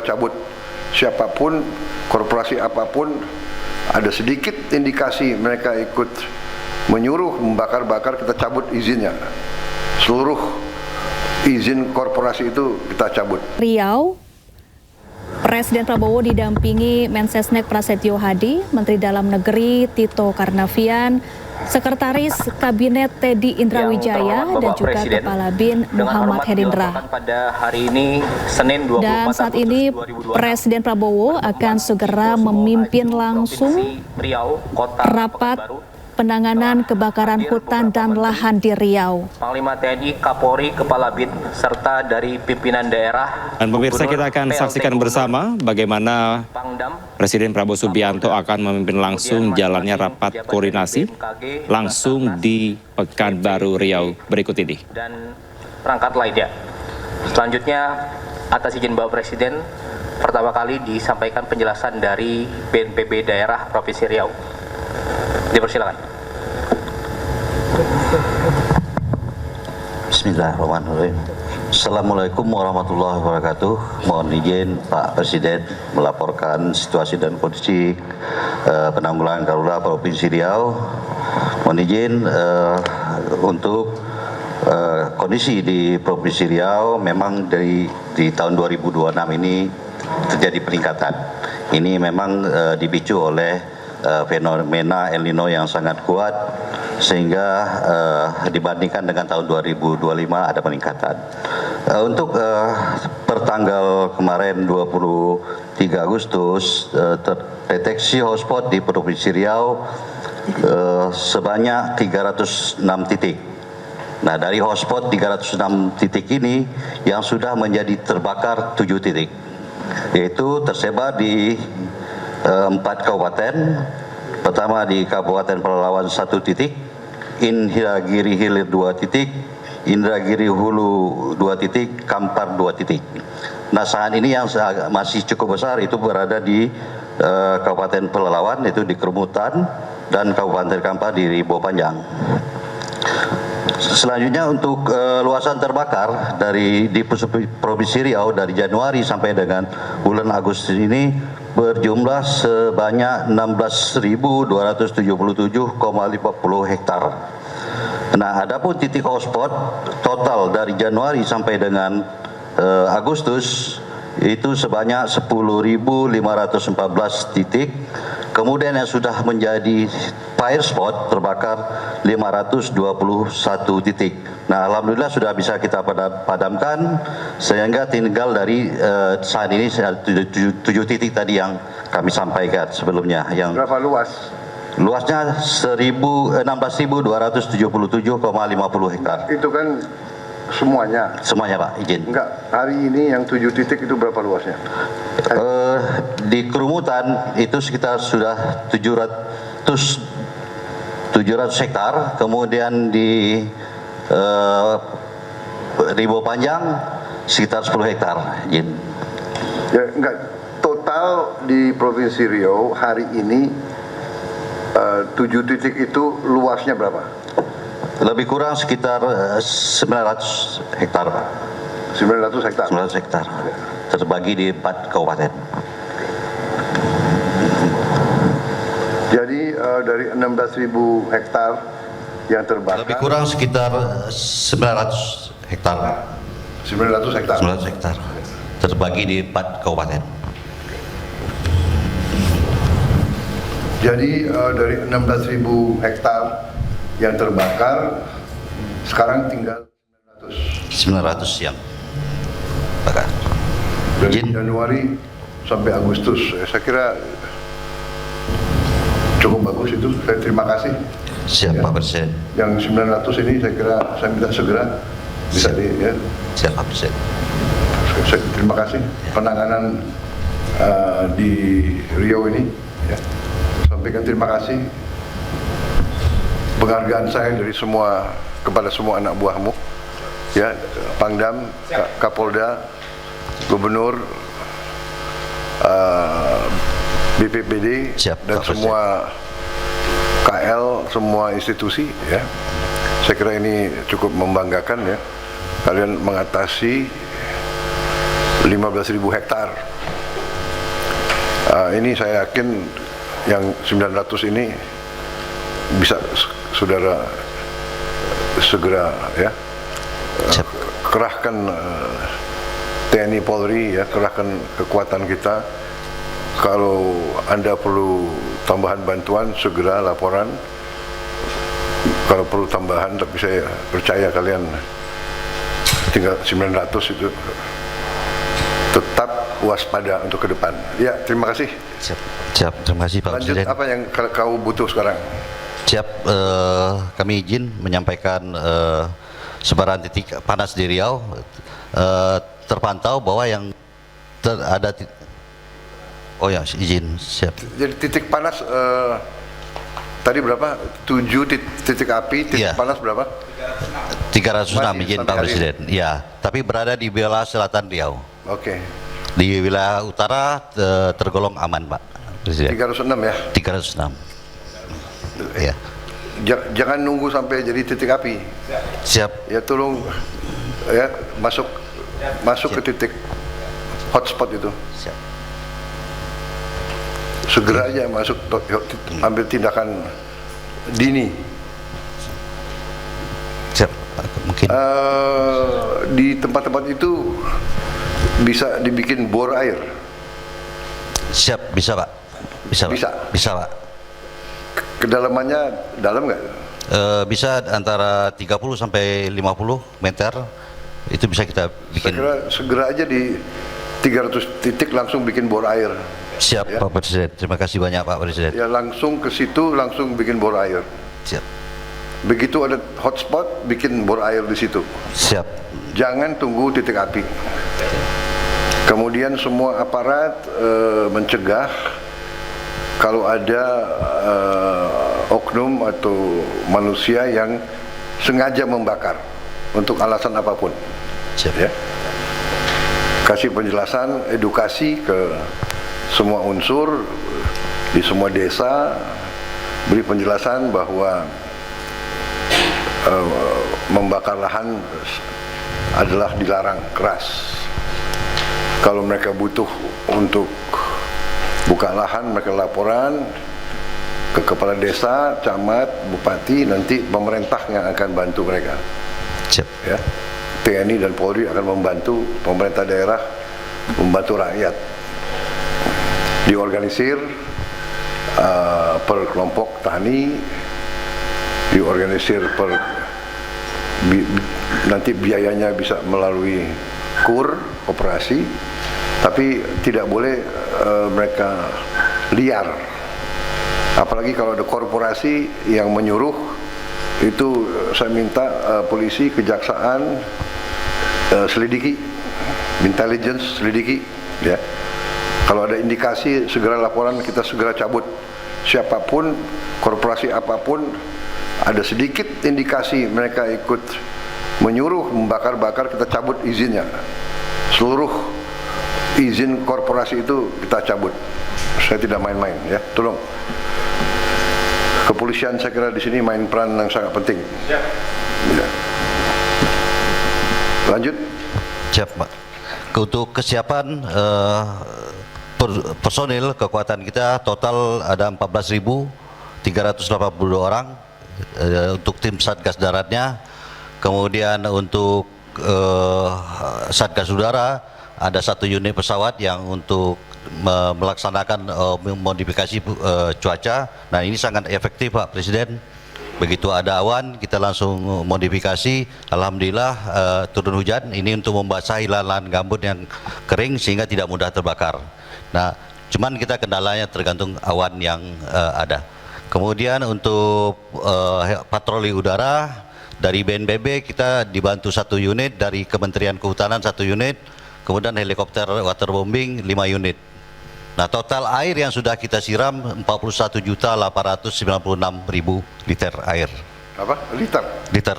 cabut. Siapapun, korporasi apapun, ada sedikit indikasi mereka ikut menyuruh membakar-bakar, kita cabut izinnya. Seluruh izin korporasi itu kita cabut. Riau, Presiden Prabowo didampingi Mensesnek Prasetyo Hadi, Menteri Dalam Negeri Tito Karnavian, Sekretaris Kabinet Teddy Indrawijaya, dan juga Kepala BIN Muhammad Herindra. Pada hari ini, Senin 24 Dan saat ini Presiden Prabowo akan segera memimpin langsung rapat penanganan kebakaran hutan dan lahan di Riau. Panglima TNI, Kapolri, Kepala BIN, serta dari pimpinan daerah. Dan pemirsa, kita akan saksikan bersama bagaimana Presiden Prabowo Subianto akan memimpin langsung jalannya rapat koordinasi langsung di Pekanbaru Riau berikut ini. Dan perangkat lainnya. Selanjutnya, atas izin Bapak Presiden, pertama kali disampaikan penjelasan dari BNPB daerah Provinsi Riau. Dipersilakan. Bismillahirrahmanirrahim. Assalamualaikum warahmatullahi wabarakatuh. Mohon izin Pak Presiden melaporkan situasi dan kondisi penanggulangan darurat Provinsi Riau. Mohon izin untuk kondisi di Provinsi Riau memang di tahun 2026 ini terjadi peningkatan. Ini memang dipicu oleh fenomena El Nino yang sangat kuat, sehingga dibandingkan dengan tahun 2025 ada peningkatan. Untuk pertanggal kemarin 23 Agustus terdeteksi hotspot di Provinsi Riau sebanyak 306 titik. Nah, dari hotspot 306 titik ini yang sudah menjadi terbakar 7 titik, yaitu tersebar di 4 kabupaten. Pertama di Kabupaten Pelalawan 1 titik, Indragiri Hilir 2 titik, Indragiri Hulu 2 titik, Kampar 2 titik. Nah, saat ini yang masih cukup besar itu berada di Kabupaten Pelalawan, itu di Kerumutan, dan Kabupaten Kampar di Ribo Panjang. Selanjutnya untuk luasan terbakar di Provinsi Riau dari Januari sampai dengan bulan Agustus ini berjumlah sebanyak 16.277,50 hektar. Nah, adapun titik hotspot total dari Januari sampai dengan Agustus itu sebanyak 10.514 titik. Kemudian yang sudah menjadi fire spot terbakar 521 titik. Nah, alhamdulillah sudah bisa kita padamkan, sehingga tinggal dari saat ini 7 titik tadi yang kami sampaikan sebelumnya. Yang berapa luas? Luasnya 16.277,50 hektar. Itu kan semuanya? Semuanya, Pak, izin. Enggak, hari ini yang 7 titik itu berapa luasnya? Di Kerumutan itu sekitar sudah 700 hektar, kemudian di Ribo Panjang sekitar 10 hektar. izin. Ya, enggak, total di Provinsi Riau hari ini 7 titik itu luasnya berapa? Lebih kurang sekitar 900 hektar, Pak. 900 hektar? 900 hektar, terbagi di 4 kabupaten. Jadi dari 16.000 hektar yang terbakar, Lebih kurang sekitar 900 hektar, Pak. 900 hektar? 900 hektar, terbagi di 4 kabupaten. Jadi dari 16.000 hektar yang terbakar, sekarang tinggal 900 yang bakar. dari Januari sampai Agustus. Saya kira cukup bagus itu. Saya terima kasih. Siap, Pak Presiden. Yang 900 ini saya kira saya minta segera bisa ya. Siap, Pak Presiden. Saya terima kasih penanganan di Riau ini. Ya. Sampaikan terima kasih, penghargaan saya dari kepada semua anak buahmu, ya, Pangdam, Kapolda, Gubernur, BPBD, siap, dan semua KL, semua institusi, ya. Saya kira ini cukup membanggakan, ya. Kalian mengatasi 15.000 hektar Ini saya yakin yang 900 ini bisa saudara segera ya kerahkan TNI Polri ya, kerahkan kekuatan kita. Kalau Anda perlu tambahan bantuan, segera laporan. Kalau perlu tambahan, tapi saya percaya kalian tinggal 900 itu tetap waspada untuk ke depan. Ya, terima kasih. Siap, terima kasih Pak Lanjut, Presiden. apa yang kau butuh sekarang? Siap, kami izin menyampaikan sebaran titik panas di Riau. Terpantau bahwa yang ada oh ya, izin, siap. Jadi titik panas tadi berapa? 7 titik api, titik panas berapa? 306 Masih, izin sampai Pak hari Presiden. Ya, tapi berada di wilayah selatan Riau. Oke. Di wilayah utara tergolong aman, Pak Presiden. 306 ya? 306. Ya. Jangan nunggu sampai jadi titik api. Siap. Ya tolong ya masuk ke titik hotspot itu. Siap. Segera aja masuk, ambil tindakan dini. Siap, Pak. Mungkin Di tempat-tempat itu bisa dibikin bor air. siap, bisa Pak. Bisa, Pak. Bisa Pak. Kedalamannya dalam nggak? Bisa antara 30 sampai 50 meter. Itu bisa kita bikin. Saya kira segera aja di 300 titik langsung bikin bor air. Siap ya. Pak Presiden. Terima kasih banyak Pak Presiden. Ya langsung ke situ, langsung bikin bor air. Siap. Begitu ada hotspot, bikin bor air di situ. Siap. Jangan tunggu titik api. Kemudian semua aparat mencegah kalau ada oknum atau manusia yang sengaja membakar untuk alasan apapun. Siap. Ya. Kasih penjelasan, edukasi ke semua unsur di semua desa, beri penjelasan bahwa membakar lahan adalah dilarang keras. Kalau mereka butuh untuk buka lahan, mereka laporan ke kepala desa, camat, bupati, nanti pemerintah yang akan bantu mereka. Siap. Ya, TNI dan Polri akan membantu pemerintah daerah, membantu rakyat. Diorganisir per kelompok tani, diorganisir per nanti biayanya bisa melalui KUR, koperasi, tapi tidak boleh mereka liar. Apalagi kalau ada korporasi yang menyuruh, itu saya minta polisi, kejaksaan selidiki, intelligence selidiki, ya. Kalau ada indikasi segera laporan, kita segera cabut. Siapapun, korporasi apapun, ada sedikit indikasi mereka ikut menyuruh membakar-bakar, kita cabut izinnya. Seluruh izin korporasi itu kita cabut. Saya tidak main-main, ya. Tolong. Kepolisian saya kira di sini main peran yang sangat penting. Ya. Lanjut. Siap, Pak. Untuk kesiapan personil kekuatan kita total ada 14.382 orang untuk tim Satgas Daratnya. Kemudian untuk Satgas Udara ada 1 unit pesawat yang untuk melaksanakan modifikasi cuaca. Nah, ini sangat efektif Pak Presiden. Begitu ada awan, kita langsung modifikasi. Alhamdulillah turun hujan ini untuk membasahi lahan gambut yang kering sehingga tidak mudah terbakar. Nah, cuman kita kendalanya tergantung awan yang ada. Kemudian untuk patroli udara dari BNPB kita dibantu 1 unit, dari Kementerian Kehutanan 1 unit, kemudian helikopter waterbombing 5 unit. Nah, total air yang sudah kita siram 41.896.000 liter air. Apa? Liter? Liter.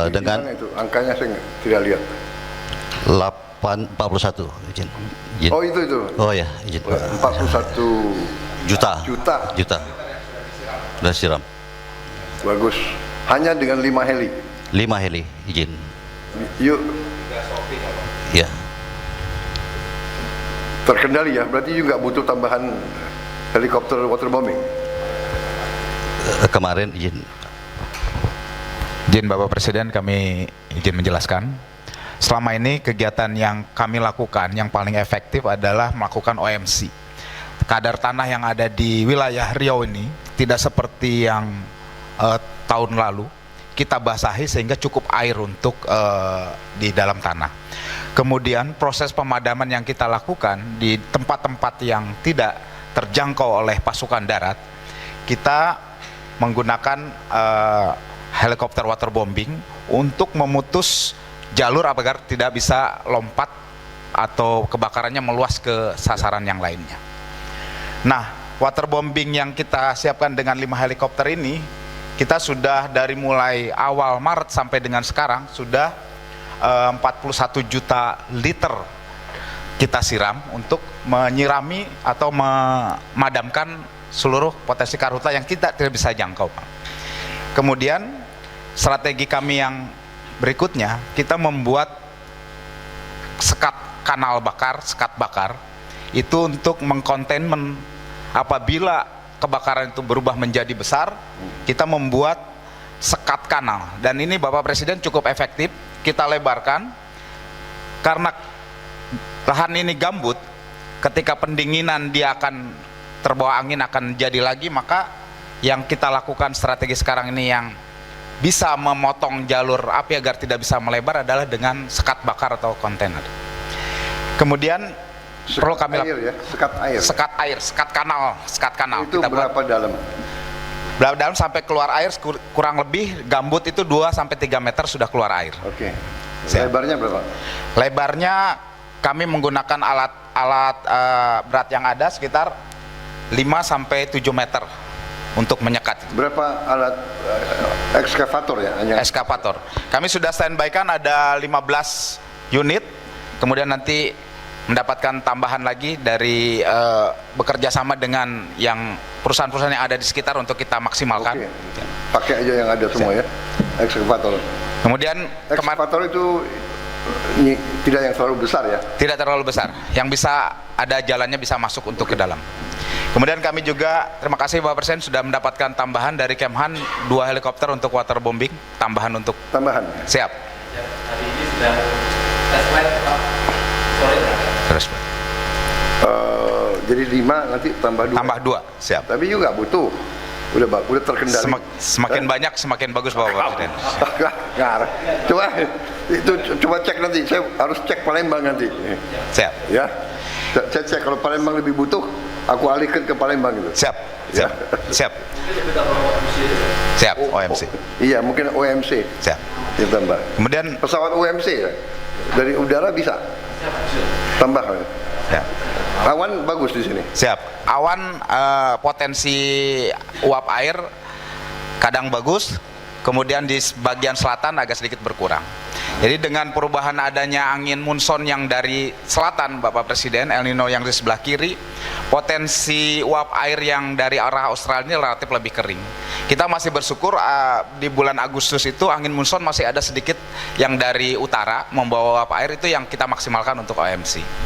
Dengan itu angkanya saya tidak lihat. 41 izin. Oh itu. Oh ya, izin. 41 juta. Sudah siram. Bagus. Hanya dengan 5 heli. 5 heli, izin. Yuk. Ya. terkendali ya, berarti juga butuh tambahan helikopter waterbombing. Kemarin izin Bapak Presiden, kami izin menjelaskan. Selama ini kegiatan yang kami lakukan yang paling efektif adalah melakukan OMC. Kadar tanah yang ada di wilayah Riau ini tidak seperti yang tahun lalu. Kita basahi sehingga cukup air untuk di dalam tanah. Kemudian proses pemadaman yang kita lakukan di tempat-tempat yang tidak terjangkau oleh pasukan darat, kita menggunakan helikopter waterbombing untuk memutus jalur agar tidak bisa lompat atau kebakarannya meluas ke sasaran yang lainnya. Nah, waterbombing yang kita siapkan dengan 5 helikopter ini, kita sudah dari mulai awal Maret sampai dengan sekarang sudah 41 juta liter kita siram untuk menyirami atau memadamkan seluruh potensi karhutla yang kita tidak bisa jangkau, Pak. Kemudian strategi kami yang berikutnya, kita membuat sekat kanal bakar, sekat bakar, itu untuk mengkontainmen apabila kebakaran itu berubah menjadi besar, kita membuat sekat kanal. Dan ini Bapak Presiden cukup efektif, kita lebarkan, karena lahan ini gambut, ketika pendinginan dia akan terbawa angin akan jadi lagi, maka yang kita lakukan strategi sekarang ini yang bisa memotong jalur api agar tidak bisa melebar adalah dengan sekat bakar atau kontainer. Kemudian perlu kami sekat air, sekat kanal. Itu kita berapa dalam? Berapa dalam sampai keluar air kurang lebih gambut itu 2-3 meter sudah keluar air. Oke. Lebarnya berapa? Lebarnya kami menggunakan alat berat yang ada sekitar 5-7 meter untuk menyekat. Berapa alat ekskavator ya? Ekskavator. Kami sudah standby-kan ada 15 unit, kemudian nanti mendapatkan tambahan lagi dari bekerja sama dengan yang perusahaan-perusahaan yang ada di sekitar untuk kita maksimalkan. Oke. Pakai aja yang ada semua ya, ekskavator. Kemudian ekskavator itu tidak yang terlalu besar ya? Tidak terlalu besar, yang bisa ada jalannya bisa masuk untuk ke dalam. Kemudian kami juga terima kasih Bapak Presiden sudah mendapatkan tambahan dari Kemhan 2 helikopter untuk waterbombing, tambahan. Siap. Hari ini sudah tes flight Pak. Sore Terus. Jadi 5 nanti tambah 2. Tambah 2, siap. Tapi juga butuh. Udah terkendali. Semakin banyak semakin bagus Bapak Presiden. Coba cek nanti. Saya harus cek Palembang nanti. Siap. Ya. Saya cek kalau Palembang lebih butuh, aku alihkan ke Palembang gitu. Siap. Siap, OMC. Iya, mungkin OMC. Siap. Ditambah. Kemudian pesawat OMC ya. Dari udara bisa. Tambah. Ya. Awan bagus di sini. Siap. Awan potensi uap air kadang bagus, kemudian di bagian selatan agak sedikit berkurang. Jadi dengan perubahan adanya angin monsun yang dari selatan Bapak Presiden, El Nino yang di sebelah kiri, potensi uap air yang dari arah Australia ini relatif lebih kering. Kita masih bersyukur di bulan Agustus itu angin monsun masih ada sedikit yang dari utara membawa uap air, itu yang kita maksimalkan untuk OMC.